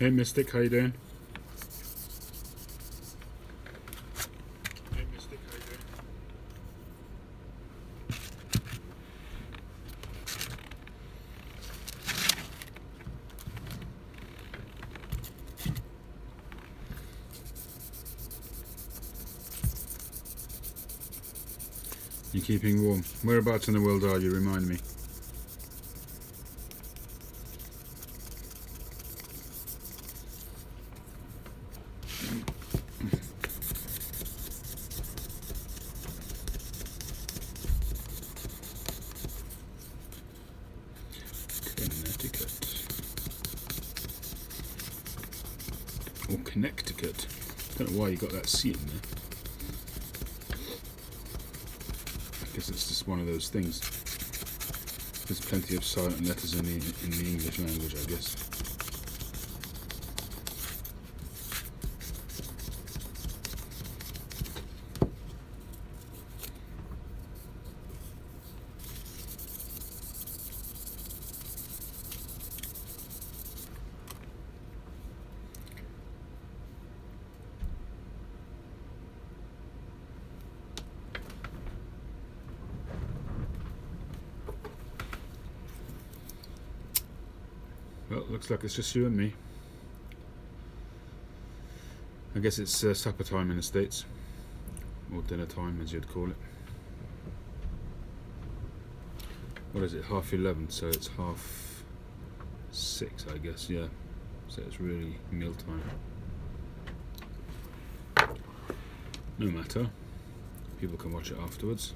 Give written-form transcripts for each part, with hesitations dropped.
Hey Mystic, how you doing? Hey Mystic, how you doing? You're keeping warm. Whereabouts in the world are you? Remind me. Connecticut. Or Connecticut. I don't know why you got that C in there. I guess it's just one of those things. There's plenty of silent letters in the English language, I guess. Well, looks like it's just you and me. I guess it's supper time in the States, or dinner time as you'd call it. What is it, 11:30, so it's 6:30 I guess, yeah. So it's really meal time. No matter, people can watch it afterwards.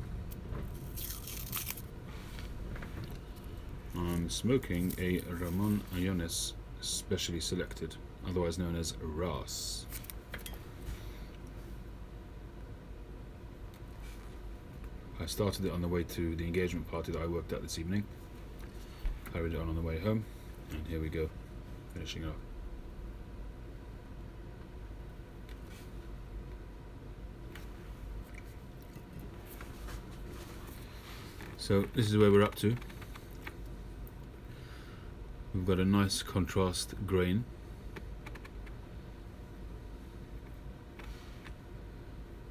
I'm smoking a Ramon Ayones specially selected, otherwise known as RAS. I started it on the way to the engagement party that I worked at this evening, carried it on the way home, and here we go, finishing it off. So this is where we're up to. We've got a nice contrast grain.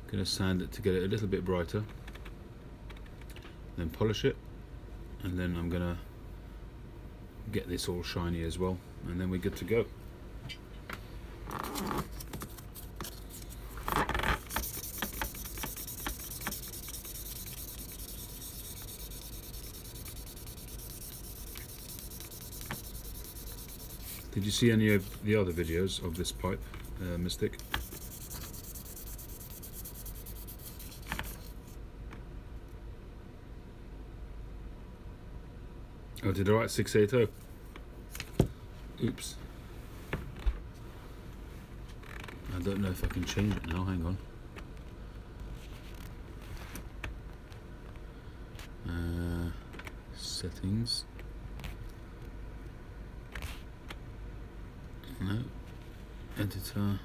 Going to sand it to get it a little bit brighter, then polish it, and then I'm going to get this all shiny as well, and then we're good to go. Did you see any of the other videos of this pipe, Mystic? Oh, did I write 680? Oops. I don't know if I can change it now, hang on. Settings. No. Editor.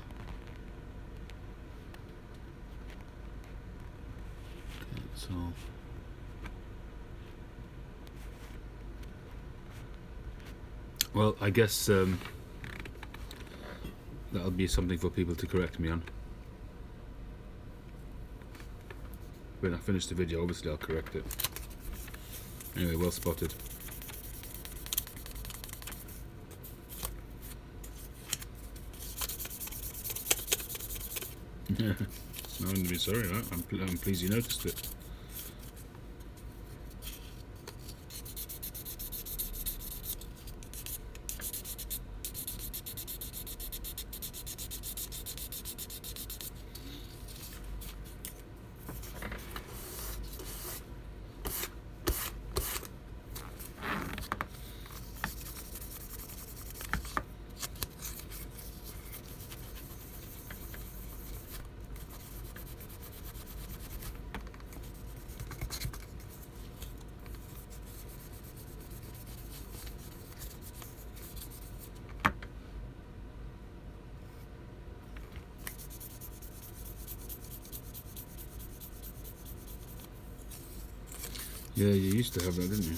Cancel. Well, I guess that'll be something for people to correct me on. When I finish the video, obviously I'll correct it. Anyway, well spotted. It's nothing to be sorry about. I'm pleased you noticed it. Yeah, you used to have that, didn't you?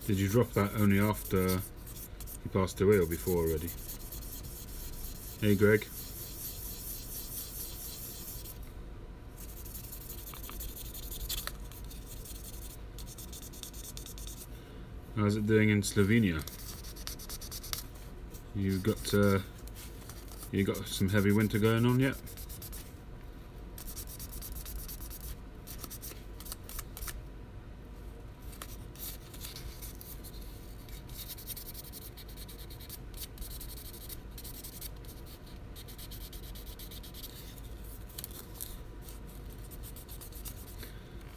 Did you drop that only after he passed away or before already? Hey Greg. How's it doing in Slovenia? You got some heavy winter going on yet?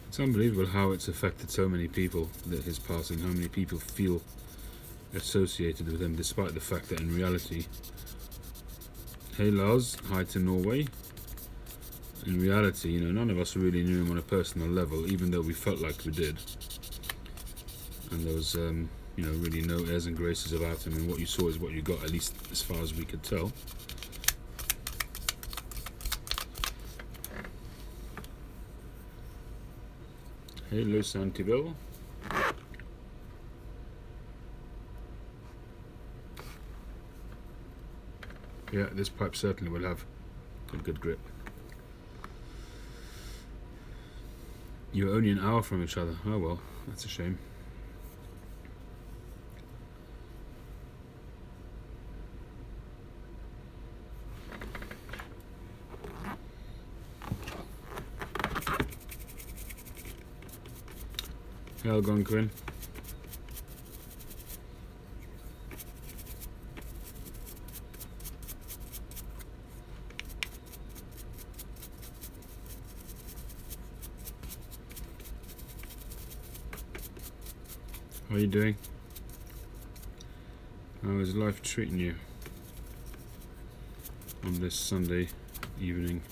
It's unbelievable how it's affected so many people, that his passing, how many people feel associated with him, despite the fact that in reality, hey Lars, hi to Norway. In reality, you know, none of us really knew him on a personal level, even though we felt like we did. And there was, you know, really no airs and graces about him, and what you saw is what you got, at least as far as we could tell. Hello, Santiville. Yeah, this pipe certainly will have a good grip. You're only an hour from each other. Oh well, that's a shame. Hey, Algonquin. How are you doing? How is life treating you on this Sunday evening?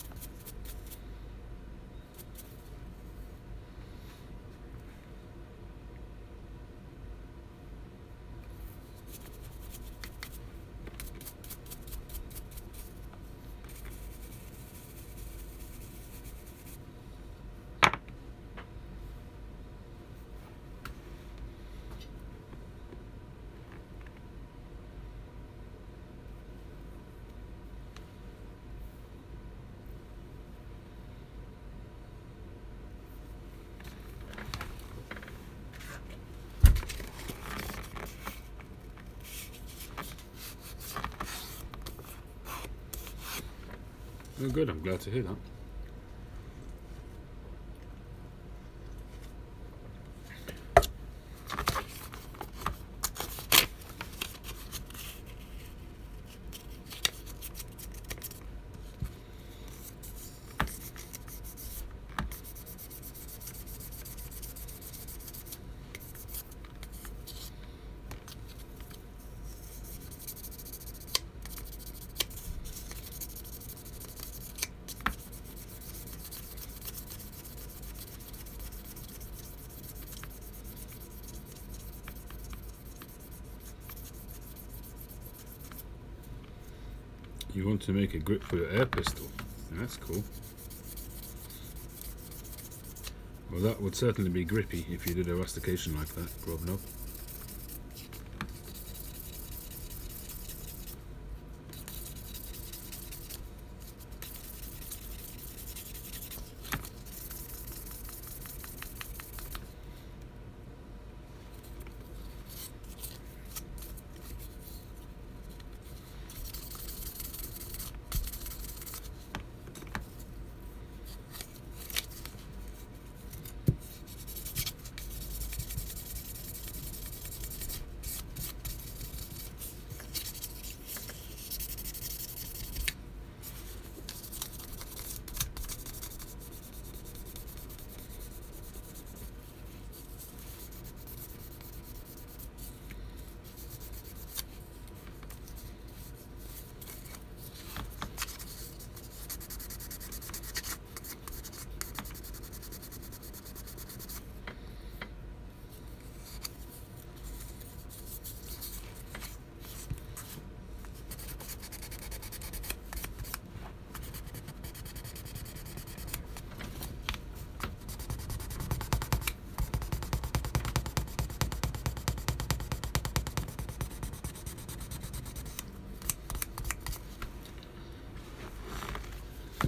Oh good, I'm glad to hear that. You want to make a grip for your air pistol? That's cool. Well, that would certainly be grippy if you did a rustication like that, Grobnov.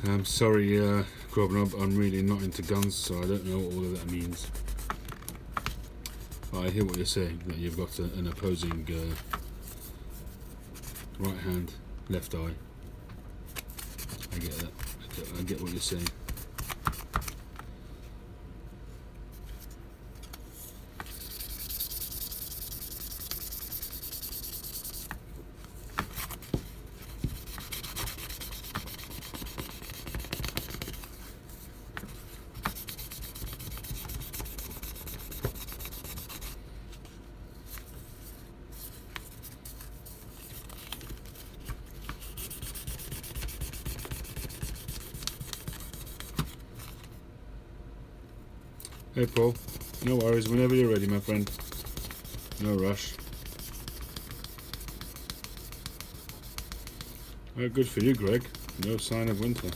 I'm sorry, Grobnob, I'm really not into guns, so I don't know what all of that means. But I hear what you're saying, that you've got an opposing right hand, left eye. I get that. I get what you're saying. Hey Paul, no worries, whenever you're ready my friend. No rush. Oh, good for you Greg, no sign of winter.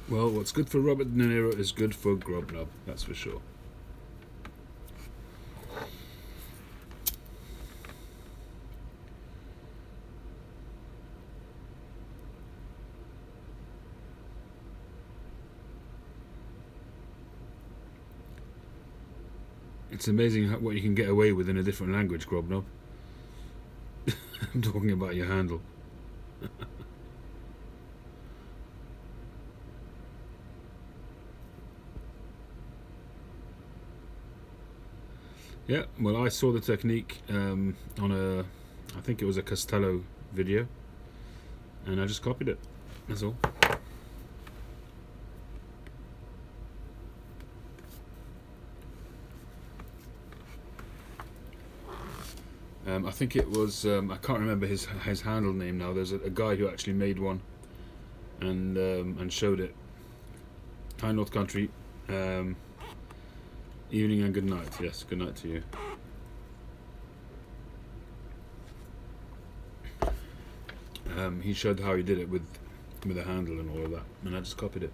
Well, what's good for Robert De Niro is good for Grobnob, that's for sure. It's amazing what you can get away with in a different language, Grobnob. I'm talking about your handle. Yeah, well, I saw the technique on I think it was a Costello video, and I just copied it, that's all. I think it was, I can't remember his handle name now. There's a guy who actually made one and showed it. Hi North Country. Evening and good night. Yes, good night to you. He showed how he did it with a handle and all of that, and I just copied it,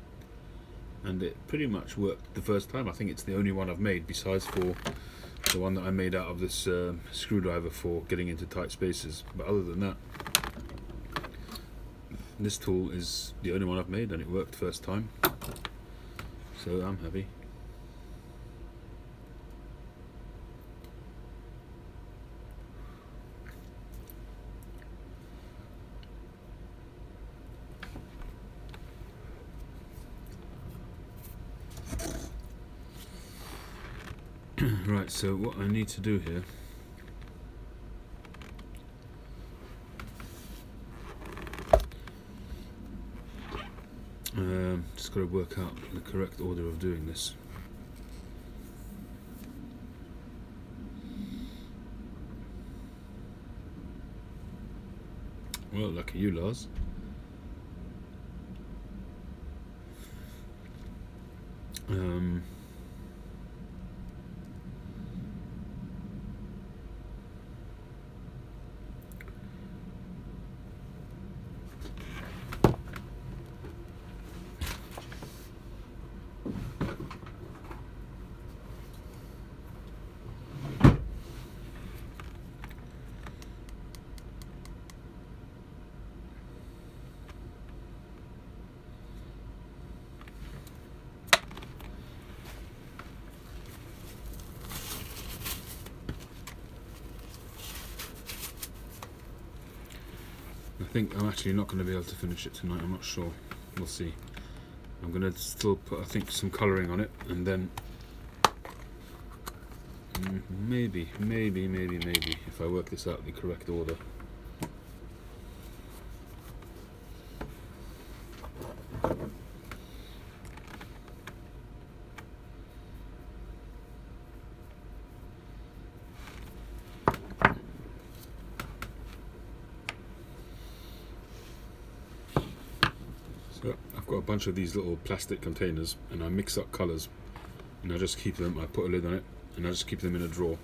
and it pretty much worked the first time. I think it's the only one I've made, besides for the one that I made out of this screwdriver for getting into tight spaces. But other than that, this tool is the only one I've made, and it worked first time, so I'm happy. Right, so what I need to do here just got to work out the correct order of doing this. Well, lucky you, Lars. I think I'm actually not going to be able to finish it tonight, I'm not sure, we'll see. I'm going to still put, I think, some colouring on it, and then maybe, if I work this out in the correct order. So I've got a bunch of these little plastic containers, and I mix up colours, and I just keep them, I put a lid on it, and I just keep them in a drawer.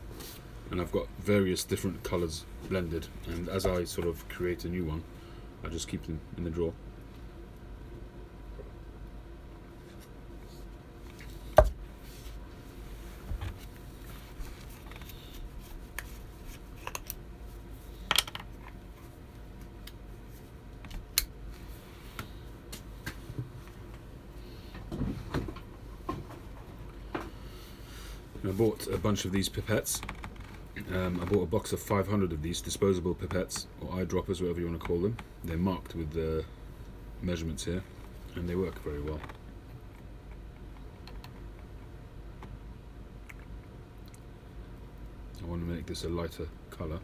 And I've got various different colours blended, and as I sort of create a new one, I just keep them in the drawer. I bought a bunch of these pipettes. I bought a box of 500 of these disposable pipettes, or eyedroppers, whatever you want to call them. They're marked with the measurements here, and they work very well. I want to make this a lighter colour.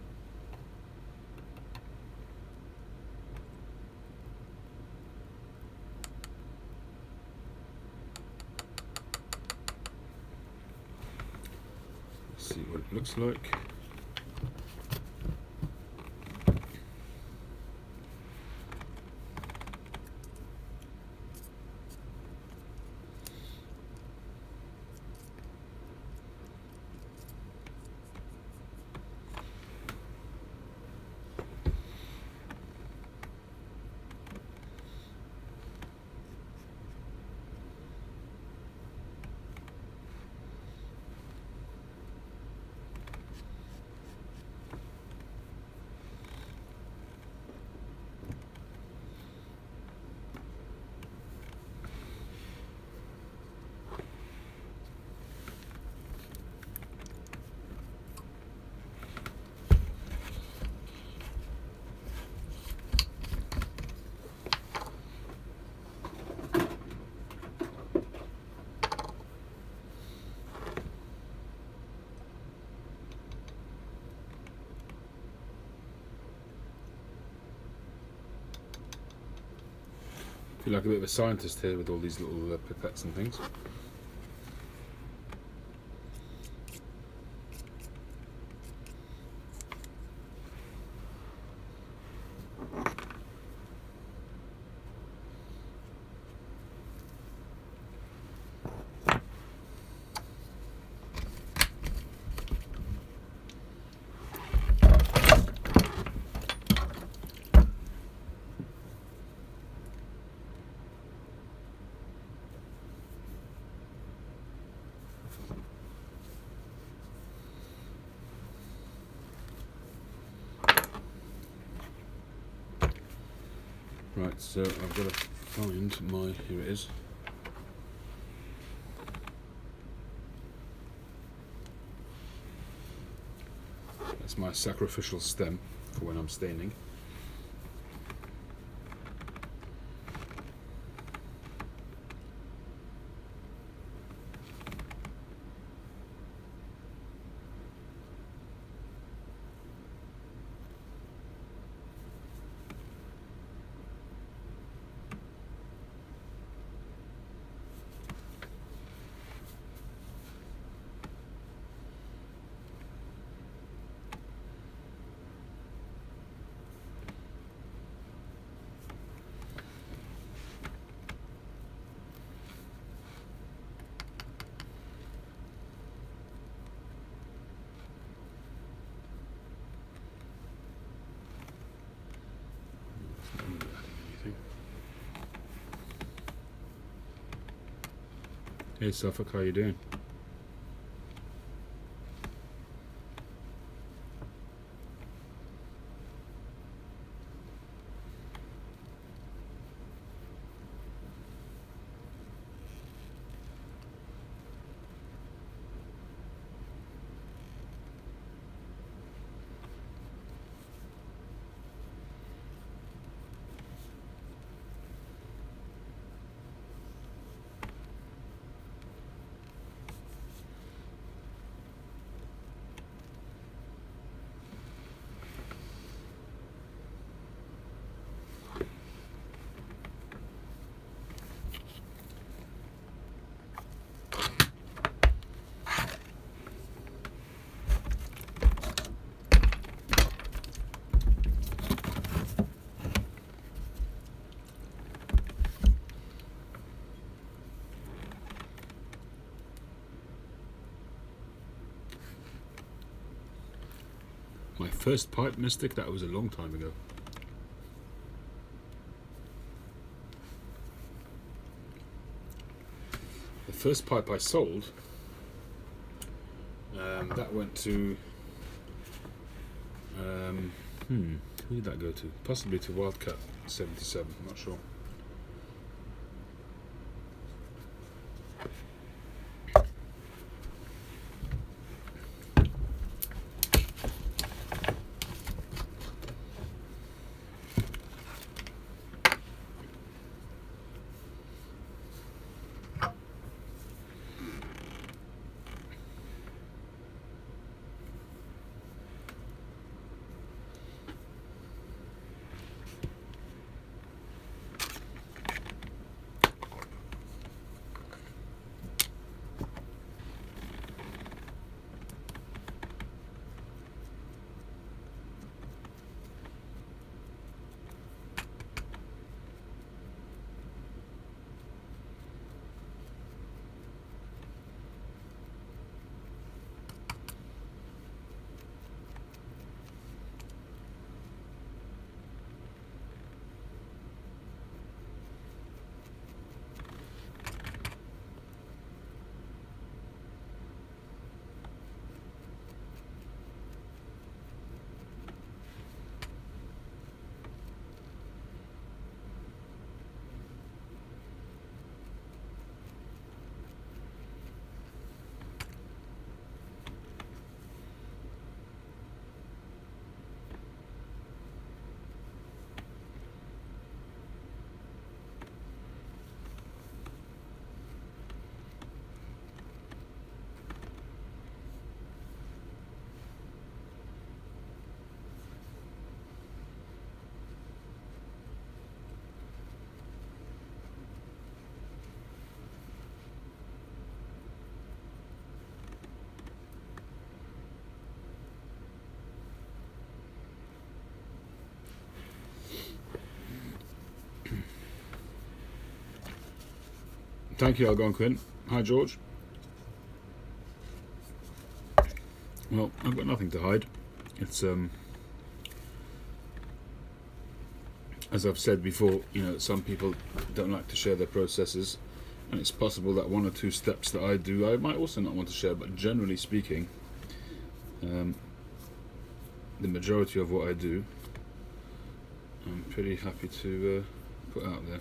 See what it looks like. I feel like a bit of a scientist here with all these little pipettes and things. Right, so I've got to find my, here it is. That's my sacrificial stem for when I'm staining. Hey Suffolk, how you doing? first pipe mystic, that was a long time ago. The first pipe I sold, that went to, who did that go to? Possibly to Wildcat 77, I'm not sure. Thank you, Algonquin. Hi, George. Well, I've got nothing to hide. It's as I've said before, you know, some people don't like to share their processes, and it's possible that one or two steps that I do, I might also not want to share. But generally speaking, the majority of what I do, I'm pretty happy to put out there.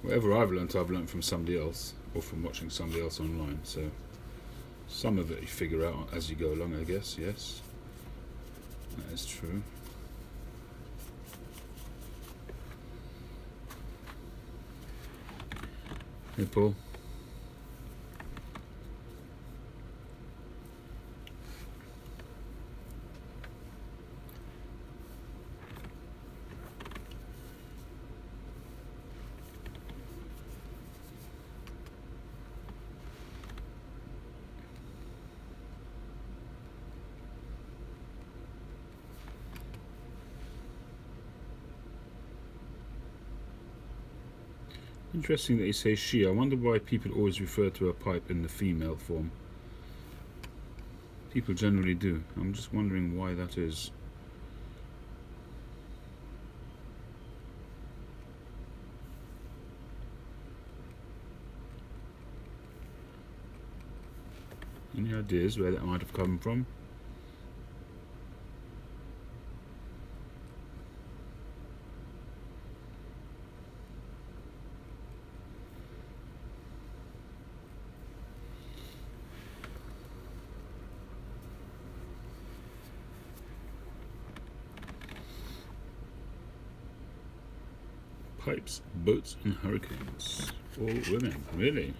Whatever I've learnt from somebody else, or from watching somebody else online. So some of it you figure out as you go along, I guess. Yes, that is true. Hey, Paul. Interesting that you say she. I wonder why people always refer to a pipe in the female form. People generally do. I'm just wondering why that is. Any ideas where that might have come from? Pipes, boats and hurricanes. All women, really?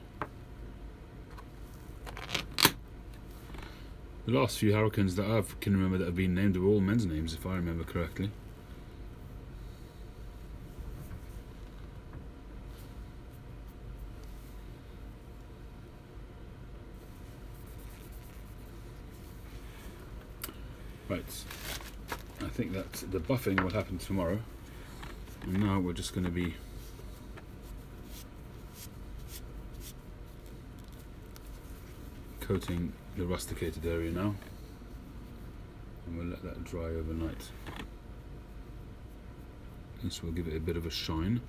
The last few hurricanes that I can remember that have been named were all men's names, if I remember correctly. Right, I think that the buffing will happen tomorrow. And now we're just going to be coating the rusticated area now, and we'll let that dry overnight. This will give it a bit of a shine.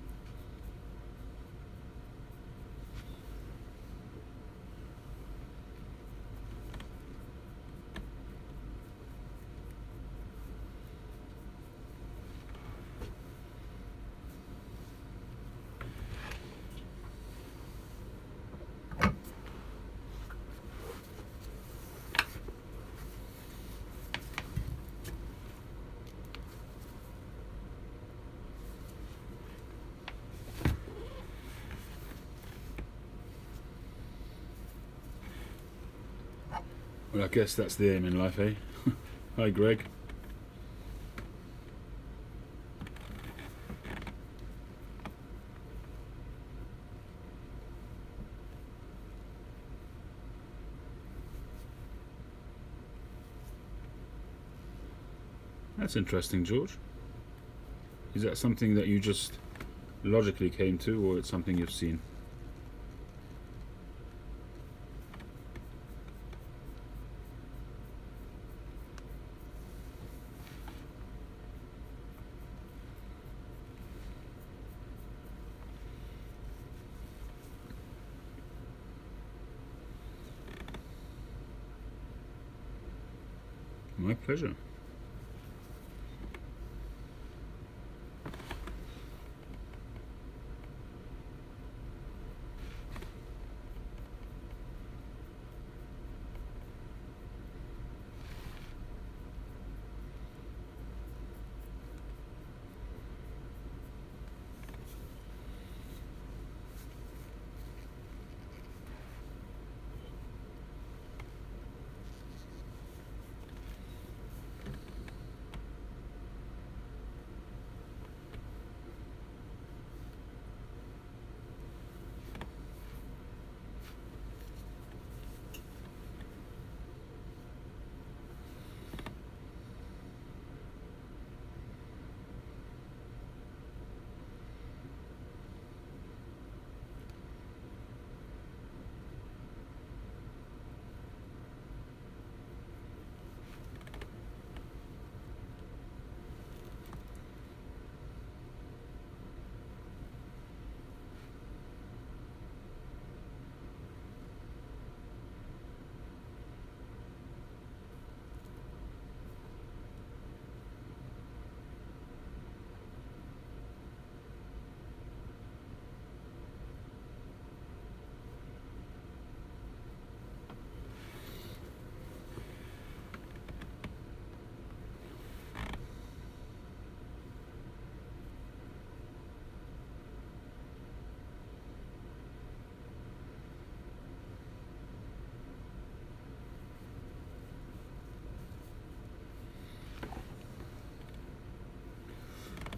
Well, I guess that's the aim in life, eh? Hi, Greg. That's interesting, George. Is that something that you just logically came to, or it's something you've seen? My pleasure.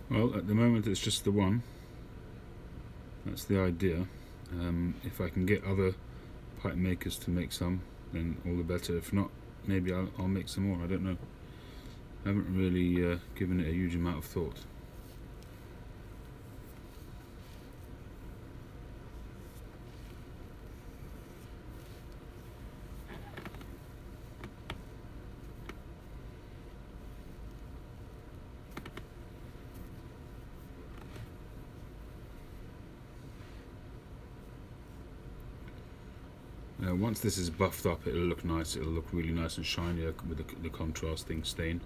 Well, at the moment it's just the one. That's the idea. If I can get other pipe makers to make some, then all the better. If not, maybe I'll make some more. I don't know. I haven't really given it a huge amount of thought. Once this is buffed up, it'll look nice. It'll look really nice and shiny with the contrasting stain.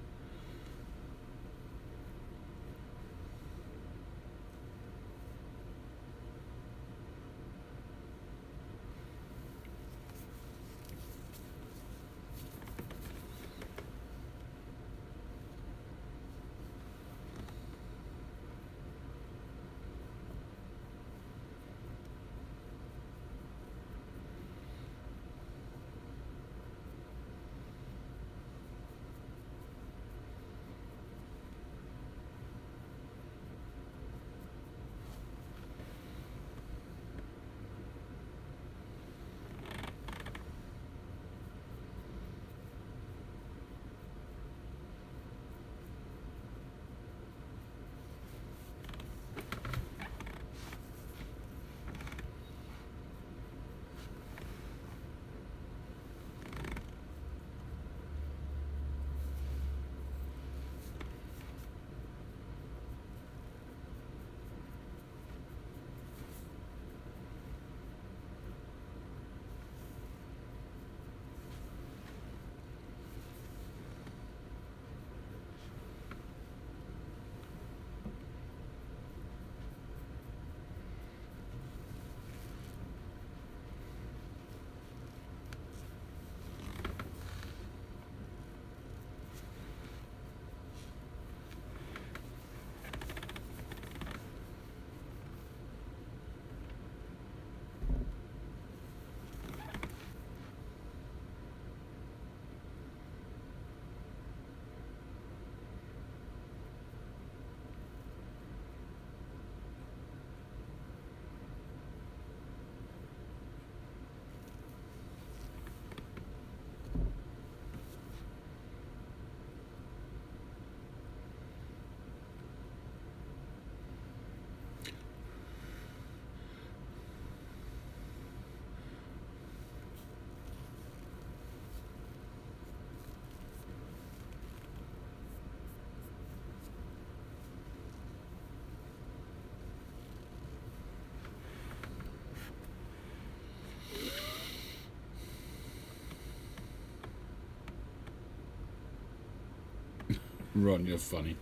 Ron, you're funny.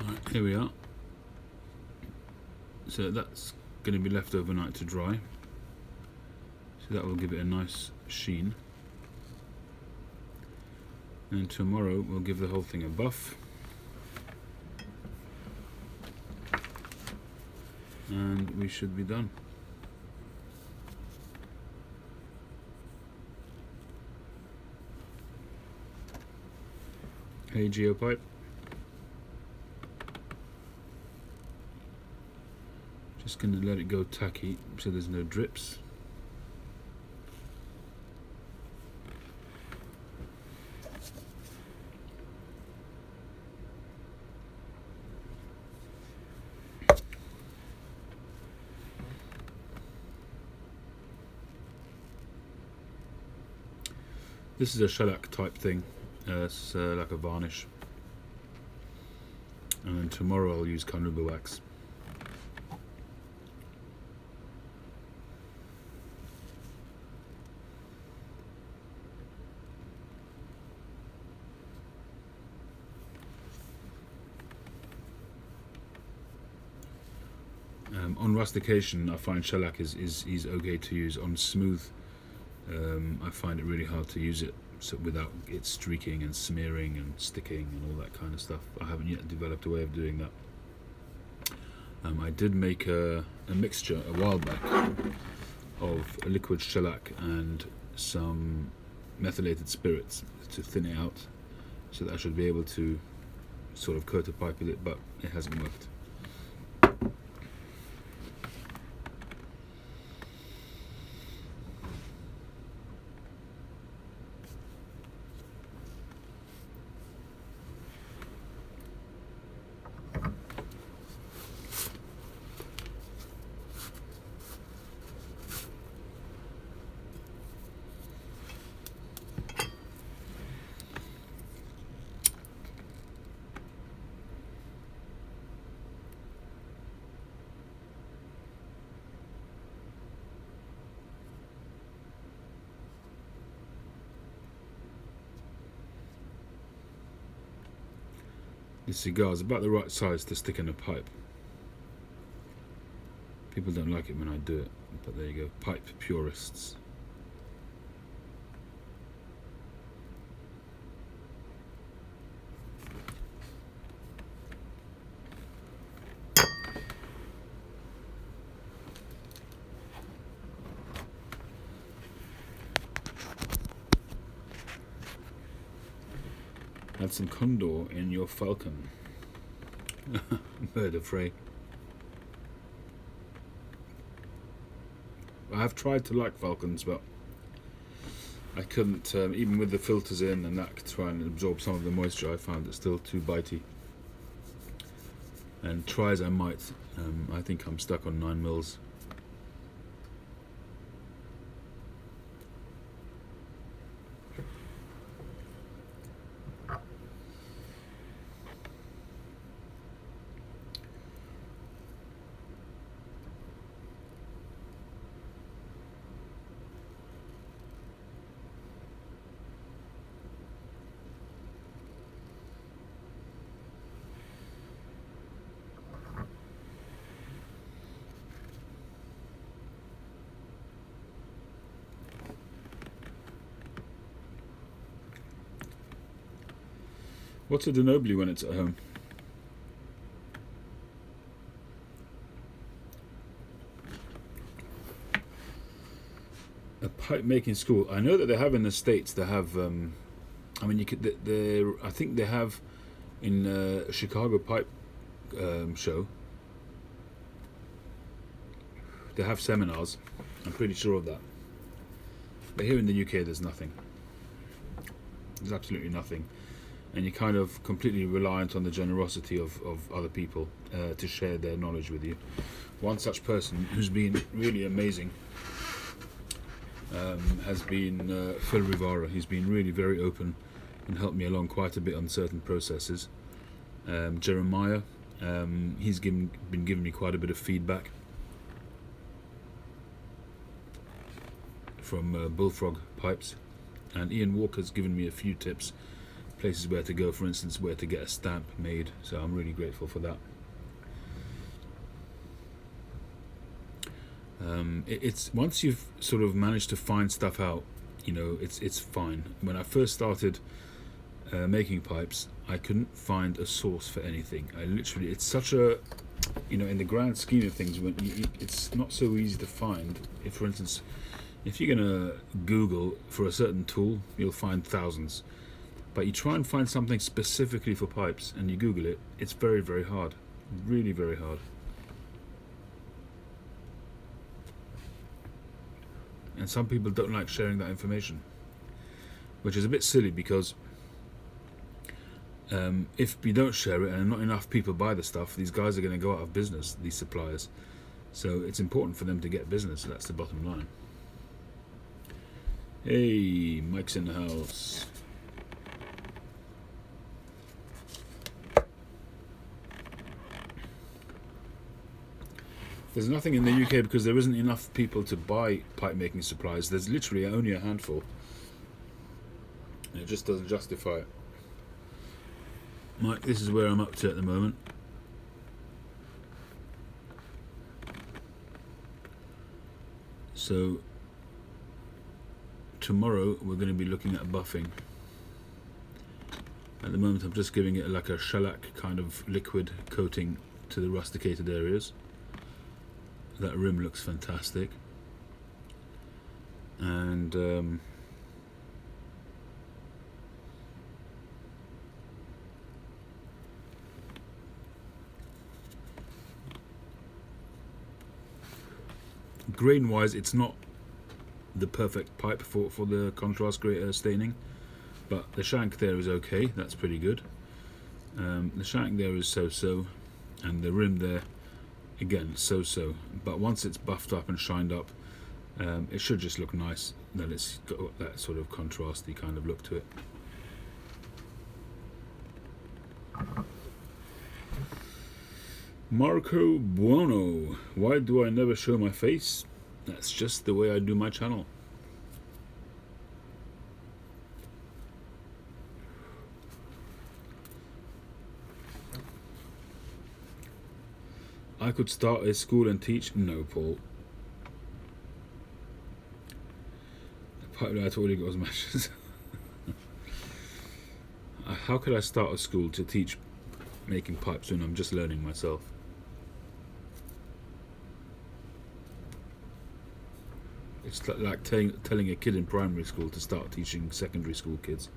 Alright, here we are. So that's going to be left overnight to dry. So that will give it a nice sheen. And tomorrow we'll give the whole thing a buff. And we should be done. Hey Geopipe. Just going to let it go tacky so there's no drips. This is a shellac type thing. It's like a varnish. And then tomorrow I'll use carnauba wax. On rustication, I find shellac is okay to use. On smooth, I find it really hard to use it without it streaking and smearing and sticking and all that kind of stuff. I haven't yet developed a way of doing that. I did make a mixture a while back of a liquid shellac and some methylated spirits to thin it out, so that I should be able to sort of coat a pipe with it, but it hasn't worked. The cigar is about the right size to stick in a pipe. People don't like it when I do it, but there you go, pipe purists. Add some condor in your falcon. Bird of prey. I have tried to like falcons, but I couldn't, even with the filters in and that, to try and absorb some of the moisture. I found it still too bitey. And try as I might, I think I'm stuck on 9 mils. What's a denobly when it's at home? A pipe making school. I know that they have in the States. They have. I mean, you could. I think they have in Chicago pipe show. They have seminars. I'm pretty sure of that. But here in the UK, there's nothing. There's absolutely nothing. And you're kind of completely reliant on the generosity of other people to share their knowledge with you. One such person who's been really amazing has been Phil Rivara. He's been really very open and helped me along quite a bit on certain processes. Jeremiah, he's been giving me quite a bit of feedback from Bullfrog Pipes. And Ian Walker's given me a few tips, places where to go, for instance, where to get a stamp made. So I'm really grateful for that. It's once you've sort of managed to find stuff out, you know, it's fine. When I first started making pipes, I couldn't find a source for anything. It's such a, you know, in the grand scheme of things, it's not so easy to find. If, for instance, if you're gonna Google for a certain tool, you'll find thousands. But you try and find something specifically for pipes, and you Google it, it's very, very hard. Really, very hard. And some people don't like sharing that information, which is a bit silly, because if you don't share it and not enough people buy the stuff, these guys are going to go out of business, these suppliers. So it's important for them to get business. That's the bottom line. Hey, Mike's in the house. There's nothing in the UK because there isn't enough people to buy pipe making supplies. There's literally only a handful. It just doesn't justify it. Mike, this is where I'm up to at the moment. So tomorrow we're going to be looking at buffing. At the moment I'm just giving it like a shellac kind of liquid coating to the rusticated areas. That rim looks fantastic. And grain wise, it's not the perfect pipe for the contrast staining, but the shank there is okay. That's pretty good. The shank there is so-so, and the rim there again so-so, but once it's buffed up and shined up, it should just look nice. Then it's got that sort of contrasty kind of look to it. Marco Buono, why do I never show my face? That's just the way I do my channel. I could start a school and teach. No, Paul. The pipe light already got matches. How could I start a school to teach making pipes when I'm just learning myself? It's like telling a kid in primary school to start teaching secondary school kids.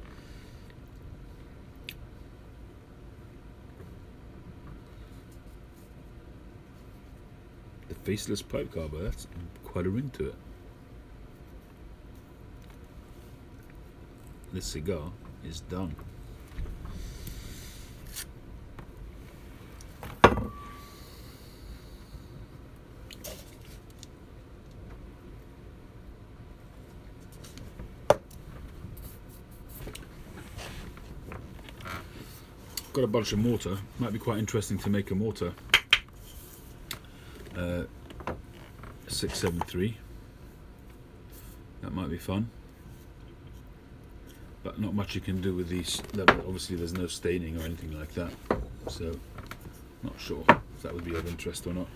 The faceless pipe carver, that's quite a ring to it. This cigar is done. Got a bunch of mortar. Might be quite interesting to make a mortar. 673. That might be fun. But not much you can do with these. Obviously there's no staining or anything like that. So, not sure if that would be of interest or not.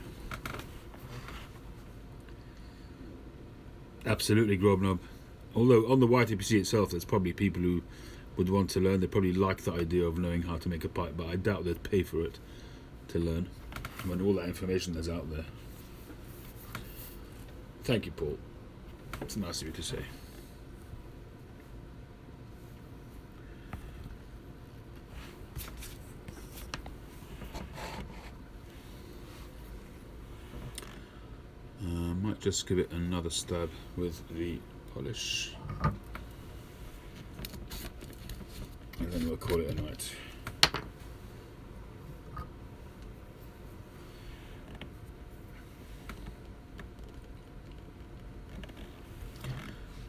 Absolutely, Grobnob. Although on the YTPC itself, there's probably people who would want to learn. They probably like the idea of knowing how to make a pipe, but I doubt they'd pay for it to learn when all that information is out there. Thank you, Paul. It's nice of you to say. Might just give it another stab with the polish, and then we'll call it a night.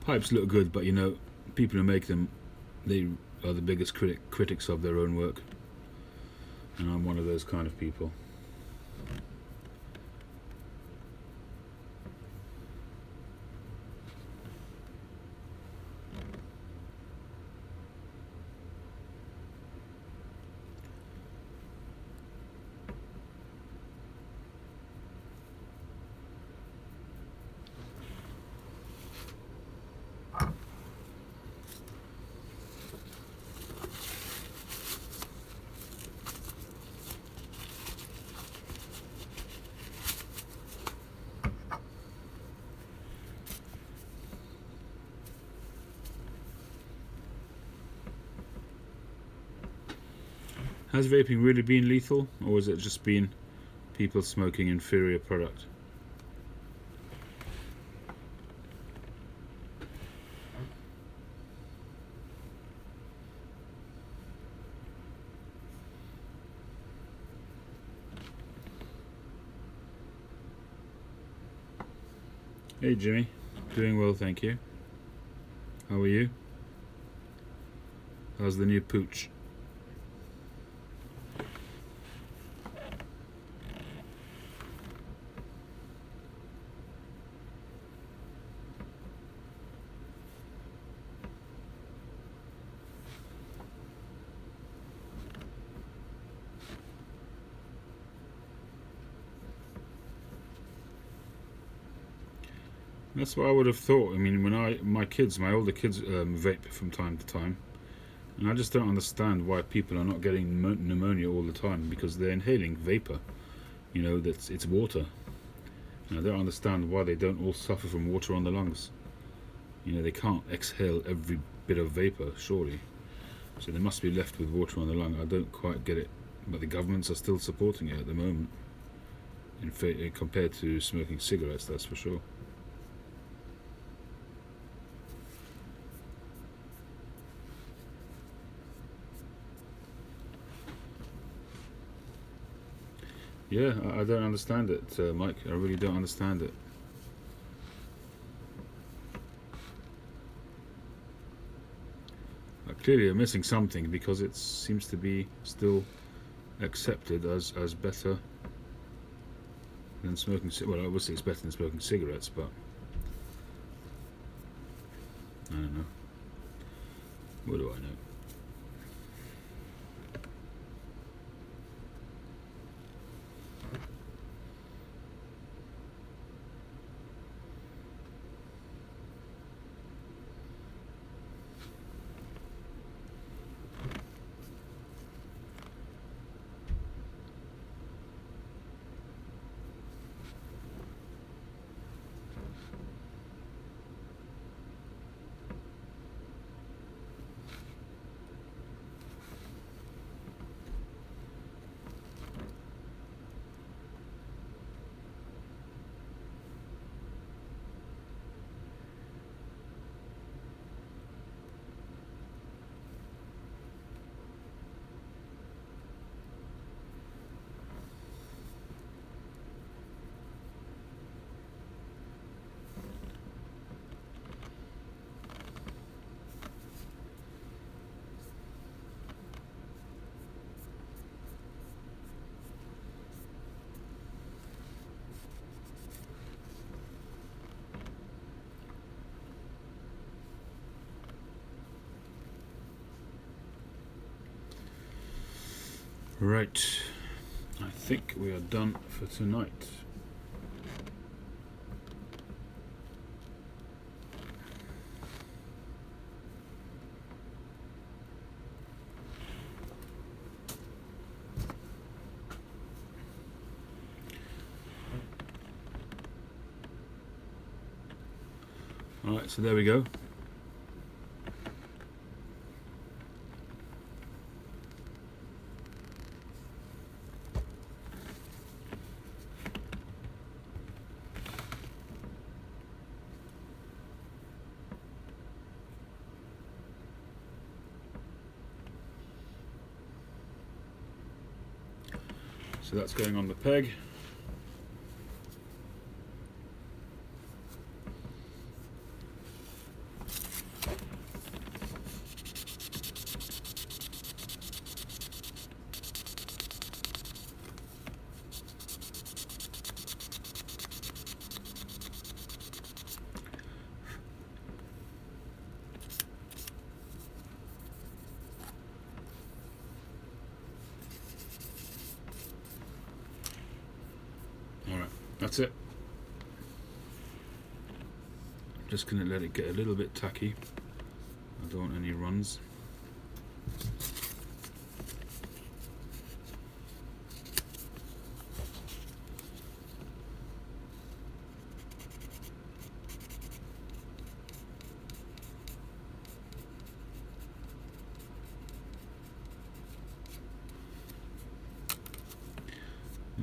Pipes look good, but you know, people who make them, they are the biggest critics of their own work, and I'm one of those kind of people. Has vaping really been lethal, or has it just been people smoking inferior product? Hey Jimmy, doing well, thank you. How are you? How's the new pooch? That's what I would have thought. I mean, when my older kids vape from time to time, and I just don't understand why people are not getting pneumonia all the time, because they're inhaling vapor. You know, it's water. And I don't understand why they don't all suffer from water on the lungs. You know, they can't exhale every bit of vapor, surely. So they must be left with water on the lung. I don't quite get it, but the governments are still supporting it at the moment, compared to smoking cigarettes, that's for sure. Yeah, I don't understand it, Mike. I really don't understand it. Clearly, you're missing something, because it seems to be still accepted as better than smoking. Well, obviously, it's better than smoking cigarettes, but I don't know. What do I know? Right, I think we are done for tonight. Alright, so there we go. So that's going on the peg. Alright, that's it. Just going to let it get a little bit tacky. I don't want any runs.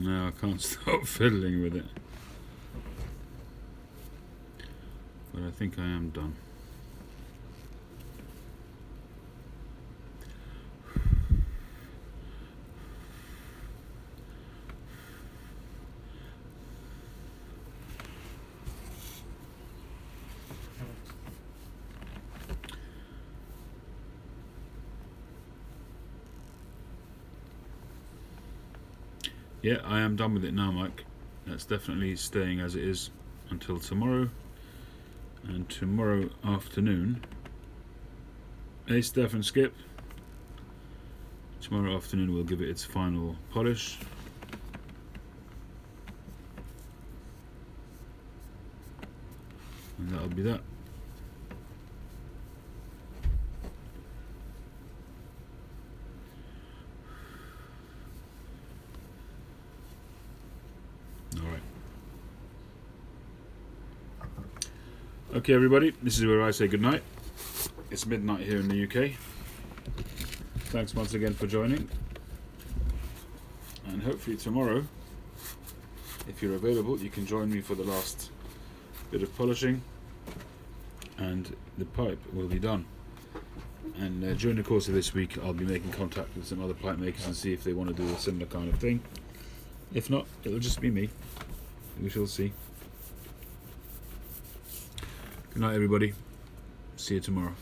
No, I can't stop fiddling with it. But I think I am done. Yeah, I am done with it now, Mike. That's definitely staying as it is until tomorrow. And tomorrow afternoon, hey Steph and Skip, tomorrow afternoon we'll give it its final polish. And that'll be that. Okay everybody, this is where I say goodnight. It's midnight here in the UK. Thanks once again for joining. And hopefully tomorrow, if you're available, you can join me for the last bit of polishing. And the pipe will be done. And during the course of this week, I'll be making contact with some other pipe makers and see if they want to do a similar kind of thing. If not, it'll just be me. We shall see. Good night everybody. See you tomorrow.